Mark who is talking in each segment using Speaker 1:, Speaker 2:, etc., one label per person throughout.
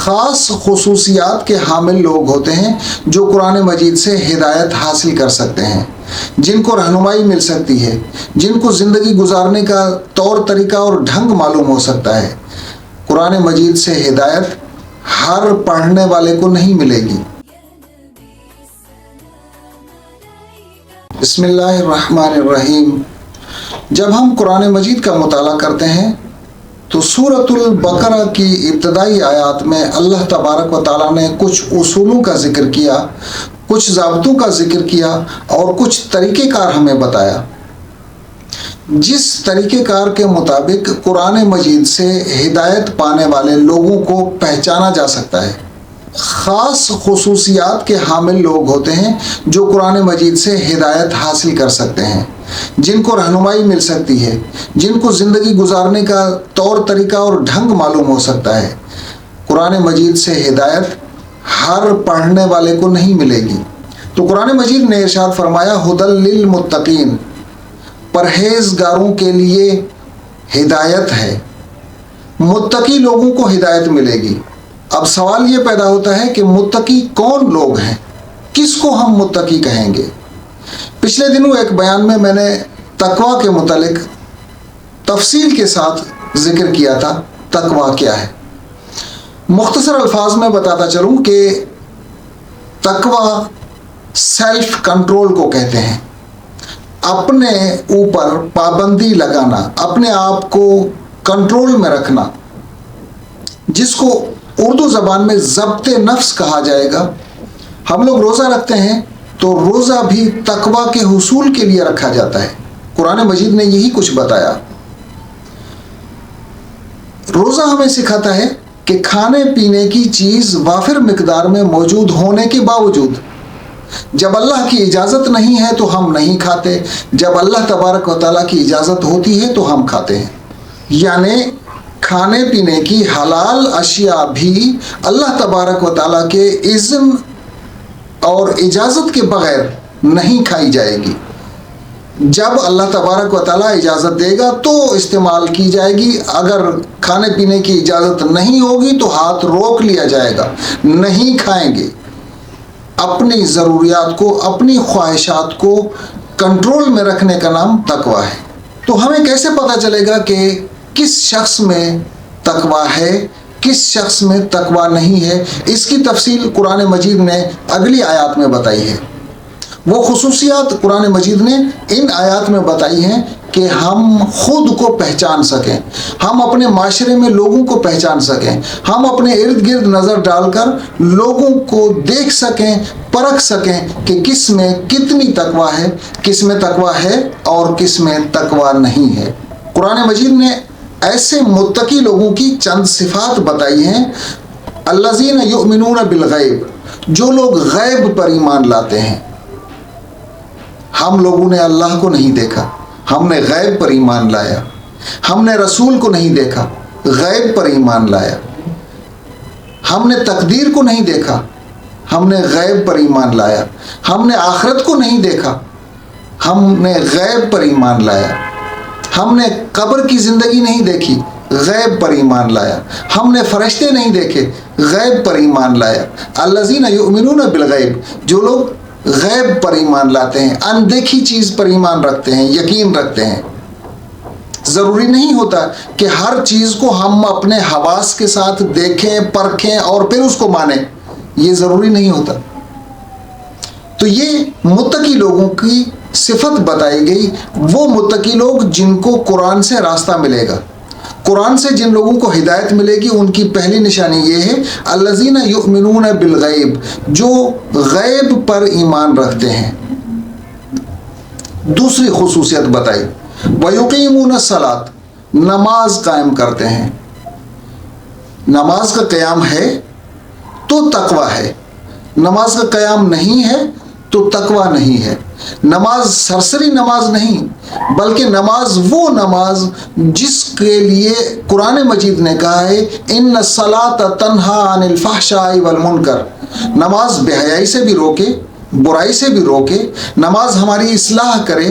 Speaker 1: خاص خصوصیات کے حامل لوگ ہوتے ہیں جو قرآن مجید سے ہدایت حاصل کر سکتے ہیں، جن کو رہنمائی مل سکتی ہے، جن کو زندگی گزارنے کا طور طریقہ اور ڈھنگ معلوم ہو سکتا ہے۔ قرآن مجید سے ہدایت ہر پڑھنے والے کو نہیں ملے گی۔ بسم اللہ الرحمن الرحیم۔ جب ہم قرآن مجید کا مطالعہ کرتے ہیں تو سورۃ البقرہ کی ابتدائی آیات میں اللہ تبارک و تعالیٰ نے کچھ اصولوں کا ذکر کیا، کچھ ضابطوں کا ذکر کیا اور کچھ طریقہ کار ہمیں بتایا، جس طریقہ کار کے مطابق قرآن مجید سے ہدایت پانے والے لوگوں کو پہچانا جا سکتا ہے۔ خاص خصوصیات کے حامل لوگ ہوتے ہیں جو قرآن مجید سے ہدایت حاصل کر سکتے ہیں، جن کو رہنمائی مل سکتی ہے، جن کو زندگی گزارنے کا طور طریقہ اور ڈھنگ معلوم ہو سکتا ہے۔ قرآن مجید سے ہدایت ہر پڑھنے والے کو نہیں ملے گی۔ تو قرآن مجید نے ارشاد فرمایا ھدی للمتقین، پرہیزگاروں کے لیے ہدایت ہے، متقی لوگوں کو ہدایت ملے گی۔ اب سوال یہ پیدا ہوتا ہے کہ متقی کون لوگ ہیں، کس کو ہم متقی کہیں گے؟ پچھلے دنوں ایک بیان میں نے تقویٰ کے متعلق تفصیل کے ساتھ ذکر کیا تھا۔ تقویٰ کیا ہے؟ مختصر الفاظ میں بتاتا چلوں کہ تقویٰ سیلف کنٹرول کو کہتے ہیں، اپنے اوپر پابندی لگانا، اپنے آپ کو کنٹرول میں رکھنا، جس کو اردو زبان میں ضبط نفس کہا جائے گا۔ ہم لوگ روزہ رکھتے ہیں تو روزہ بھی تقویٰ کے حصول کے لیے رکھا جاتا ہے۔ قرآن مجید نے یہی کچھ بتایا۔ روزہ ہمیں سکھاتا ہے کہ کھانے پینے کی چیز وافر مقدار میں موجود ہونے کے باوجود جب اللہ کی اجازت نہیں ہے تو ہم نہیں کھاتے، جب اللہ تبارک و تعالیٰ کی اجازت ہوتی ہے تو ہم کھاتے ہیں۔ یعنی کھانے پینے کی حلال اشیاء بھی اللہ تبارک و تعالیٰ کے اذن اور اجازت کے بغیر نہیں کھائی جائے گی۔ جب اللہ تبارک و تعالیٰ اجازت دے گا تو استعمال کی جائے گی، اگر کھانے پینے کی اجازت نہیں ہوگی تو ہاتھ روک لیا جائے گا، نہیں کھائیں گے۔ اپنی ضروریات کو، اپنی خواہشات کو کنٹرول میں رکھنے کا نام تقویٰ ہے۔ تو ہمیں کیسے پتہ چلے گا کہ کس شخص میں تقویٰ ہے، کس شخص میں تقویٰ نہیں ہے؟ اس کی تفصیل قرآن مجید نے اگلی آیات میں بتائی ہے۔ وہ خصوصیات قرآن مجید نے ان آیات میں بتائی ہیں کہ ہم خود کو پہچان سکیں، ہم اپنے معاشرے میں لوگوں کو پہچان سکیں، ہم اپنے ارد گرد نظر ڈال کر لوگوں کو دیکھ سکیں، پرکھ سکیں کہ کس میں کتنی تقویٰ ہے، کس میں تقویٰ ہے اور کس میں تقویٰ نہیں ہے۔ قرآن مجید نے ایسے متقی لوگوں کی چند صفات بتائی ہیں۔ الذین یؤمنون بالغیب، جو لوگ غیب پر ایمان لاتے ہیں۔ ہم لوگوں نے اللہ کو نہیں دیکھا، ہم نے غیب پر ایمان لایا۔ ہم نے رسول کو نہیں دیکھا، غیب پر ایمان لایا۔ ہم نے تقدیر کو نہیں دیکھا، ہم نے غیب پر ایمان لایا۔ ہم نے آخرت کو نہیں دیکھا، ہم نے غیب پر ایمان لایا۔ ہم نے قبر کی زندگی نہیں دیکھی، غیب پر ایمان لایا۔ ہم نے فرشتے نہیں دیکھے، غیب پر ایمان لایا۔ الذین یؤمنون بالغیب، جو لوگ غیب پر ایمان لاتے ہیں، اندیکھی چیز پر ایمان رکھتے ہیں، یقین رکھتے ہیں۔ ضروری نہیں ہوتا کہ ہر چیز کو ہم اپنے حواس کے ساتھ دیکھیں، پرکھیں اور پھر اس کو مانیں، یہ ضروری نہیں ہوتا۔ تو یہ متقی لوگوں کی صفت بتائی گئی، وہ متقی لوگ جن کو قرآن سے راستہ ملے گا۔ قرآن سے جن لوگوں کو ہدایت ملے گی ان کی پہلی نشانی یہ ہے الذین یؤمنون بالغیب، جو غیب پر ایمان رکھتے ہیں۔ دوسری خصوصیت بتائی وَيُقِيمُونَ الصَّلَاةَ، نماز قائم کرتے ہیں۔ نماز کا قیام ہے تو تقویٰ ہے، نماز کا قیام نہیں ہے تو تقویٰ نہیں ہے۔ نماز سرسری نماز نہیں، بلکہ نماز وہ نماز جس کے لیے قرآن مجید نے کہا ہے ان الصلاۃ تنہا عن الفحشاء والمنکر، نماز بے حیائی سے بھی روکے، برائی سے بھی روکے، نماز ہماری اصلاح کرے،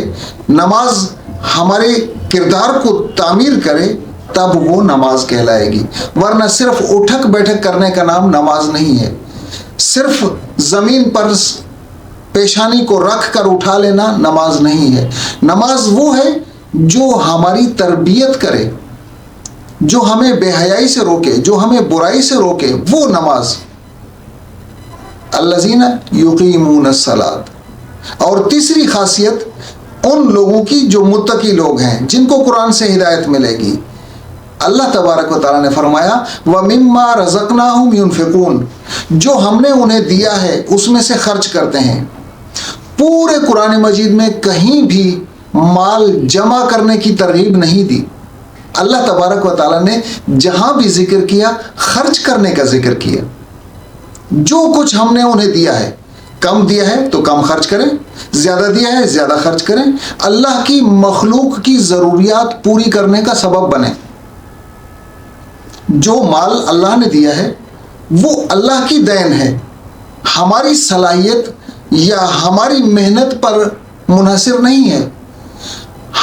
Speaker 1: نماز ہمارے کردار کو تعمیر کرے، تب وہ نماز کہلائے گی، ورنہ صرف اٹھک بیٹھک کرنے کا نام نماز نہیں ہے، صرف زمین پر پیشانی کو رکھ کر اٹھا لینا نماز نہیں ہے۔ نماز وہ ہے جو ہماری تربیت کرے، جو ہمیں بے حیائی سے روکے، جو ہمیں برائی سے روکے، وہ نماز۔ الذین یقیمون الصلاۃ۔ اور تیسری خاصیت ان لوگوں کی جو متقی لوگ ہیں، جن کو قرآن سے ہدایت ملے گی۔ اللہ تبارک و تعالیٰ نے فرمایا وَمِمَّا رَزَقْنَاهُمْ يُنْفِقُونَ، جو ہم نے انہیں دیا ہے اس میں سے خرچ کرتے ہیں۔ پورے قرآن مجید میں کہیں بھی مال جمع کرنے کی ترغیب نہیں دی۔ اللہ تبارک و تعالیٰ نے جہاں بھی ذکر کیا خرچ کرنے کا ذکر کیا۔ جو کچھ ہم نے انہیں دیا ہے، کم دیا ہے تو کم خرچ کریں، زیادہ دیا ہے زیادہ خرچ کریں، اللہ کی مخلوق کی ضروریات پوری کرنے کا سبب بنے۔ جو مال اللہ نے دیا ہے وہ اللہ کی دین ہے، ہماری صلاحیت یا ہماری محنت پر منحصر نہیں ہے۔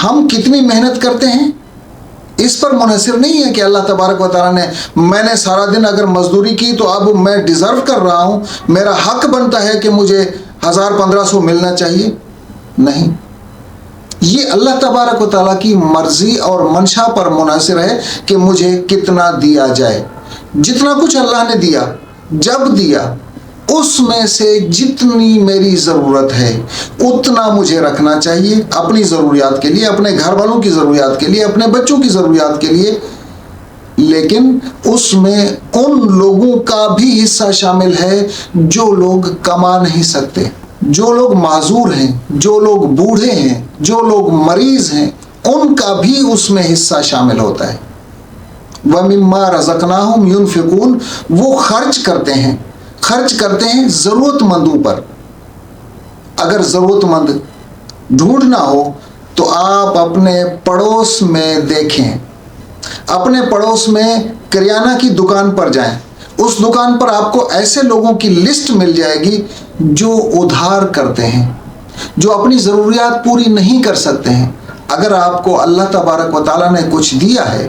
Speaker 1: ہم کتنی محنت کرتے ہیں اس پر منحصر نہیں ہے کہ اللہ تبارک و تعالیٰ نے میں نے سارا دن اگر مزدوری کی تو اب میں ڈیزرو کر رہا ہوں، میرا حق بنتا ہے کہ مجھے 1000-1500 ملنا چاہیے۔ نہیں، یہ اللہ تبارک و تعالیٰ کی مرضی اور منشا پر منحصر ہے کہ مجھے کتنا دیا جائے۔ جتنا کچھ اللہ نے دیا، جب دیا، اس میں سے جتنی میری ضرورت ہے اتنا مجھے رکھنا چاہیے، اپنی ضروریات کے لیے، اپنے گھر والوں کی ضروریات کے لیے، اپنے بچوں کی ضروریات کے لیے۔ لیکن اس میں ان لوگوں کا بھی حصہ شامل ہے جو لوگ کما نہیں سکتے، جو لوگ معذور ہیں، جو لوگ بوڑھے ہیں، جو لوگ مریض ہیں، ان کا بھی اس میں حصہ شامل ہوتا ہے۔ وَمِمَّا رَزَقْنَاهُمْ يُنْفِقُونَ، وہ خرچ کرتے ہیں ضرورت مندوں پر۔ اگر ضرورت مند ڈھونڈنا ہو تو آپ اپنے پڑوس میں دیکھیں، اپنے پڑوس میں کریانہ کی دکان پر جائیں، اس دکان پر آپ کو ایسے لوگوں کی لسٹ مل جائے گی جو ادھار کرتے ہیں، جو اپنی ضروریات پوری نہیں کر سکتے ہیں۔ اگر آپ کو اللہ تبارک و تعالیٰ نے کچھ دیا ہے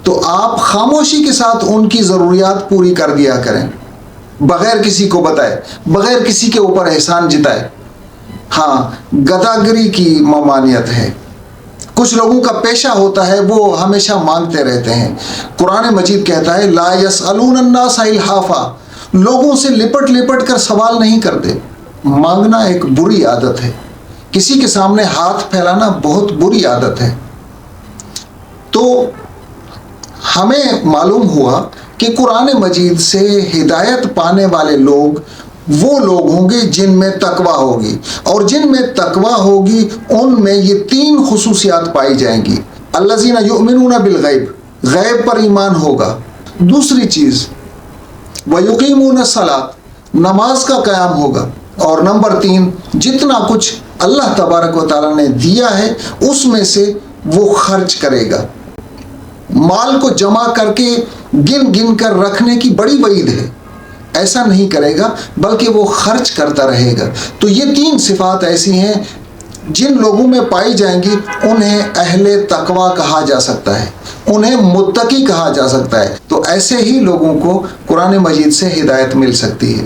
Speaker 1: تو آپ خاموشی کے ساتھ ان کی ضروریات پوری کر دیا کریں، بغیر کسی کو بتائے، بغیر کسی کے اوپر احسان جتائے۔ ہاں، گداگری کی ممانعت ہے۔ کچھ لوگوں کا پیشہ ہوتا ہے وہ ہمیشہ مانگتے رہتے ہیں۔ قرآن مجید کہتا ہے لا یسألون الناس الحافا، لوگوں سے لپٹ لپٹ کر سوال نہیں کرتے۔ مانگنا ایک بری عادت ہے، کسی کے سامنے ہاتھ پھیلانا بہت بری عادت ہے۔ تو ہمیں معلوم ہوا کہ قرآن مجید سے ہدایت پانے والے لوگ وہ لوگ ہوں گے جن میں تقویٰ ہوگی، اور جن میں تقویٰ ہوگی ان میں یہ 3 خصوصیات پائی جائیں گی۔ الذین یؤمنون بالغیب، غیب پر ایمان ہوگا۔ دوسری چیز ویقیمون الصلاۃ، نماز کا قیام ہوگا۔ اور نمبر 3، جتنا کچھ اللہ تبارک و تعالیٰ نے دیا ہے اس میں سے وہ خرچ کرے گا۔ مال کو جمع کر کے گن گن کر رکھنے کی بڑی وعید ہے، ایسا نہیں کرے گا بلکہ وہ خرچ کرتا رہے گا۔ تو یہ 3 صفات ایسی ہیں جن لوگوں میں پائی جائیں گی انہیں اہل تقویٰ کہا جا سکتا ہے، انہیں متقی کہا جا سکتا ہے۔ تو ایسے ہی لوگوں کو قرآن مجید سے ہدایت مل سکتی ہے۔